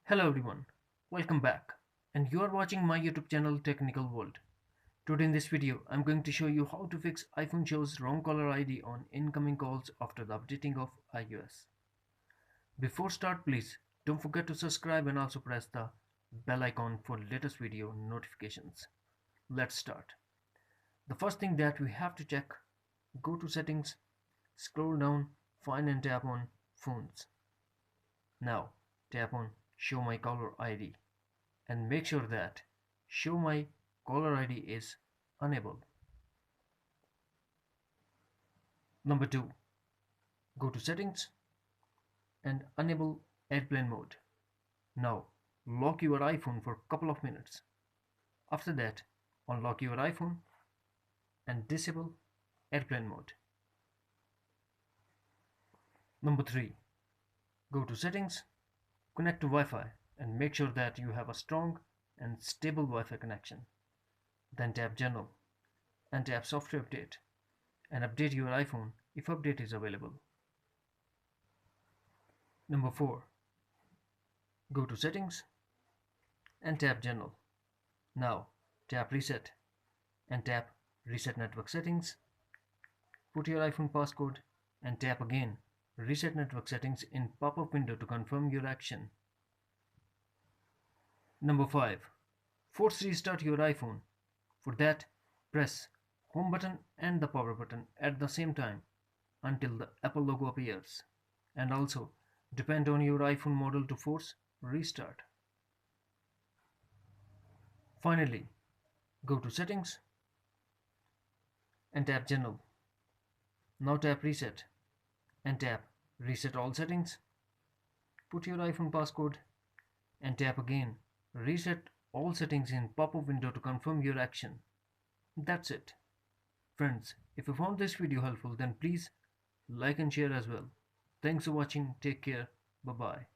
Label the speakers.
Speaker 1: Hello everyone, welcome back. And you are watching my YouTube channel Technical World. Today in this video, I'm going to show you how to fix iPhone shows wrong caller ID on incoming calls after the updating of iOS. Before start, please don't forget to subscribe and also press the bell icon for latest video notifications. Let's start. The first thing that we have to check, go to settings, scroll down, find and tap on phones. Now tap on show my caller ID and make sure that show my caller ID is enabled. Number 2, go to settings and enable airplane mode. Now lock your iPhone for a couple of minutes. After that, unlock your iPhone and disable airplane mode. Number 3, go to settings, connect to Wi-Fi and make sure that you have a strong and stable Wi-Fi connection. Then tap General and tap Software Update and update your iPhone if update is available. Number 4, go to settings and tap General. Now tap Reset and tap Reset Network Settings. Put your iPhone passcode and tap again Reset Network Settings in pop-up window to confirm your action. Number 5, force restart your iPhone. For that, press Home button and the power button at the same time until the Apple logo appears, and also depend on your iPhone model to force restart. Finally, go to settings and tap General. Now tap Reset and tap Reset All Settings. Put your iPhone passcode and tap again Reset All Settings in pop-up window to confirm your action. That's it. Friends, if you found this video helpful, then please like and share as well. Thanks for watching. Take care. Bye bye.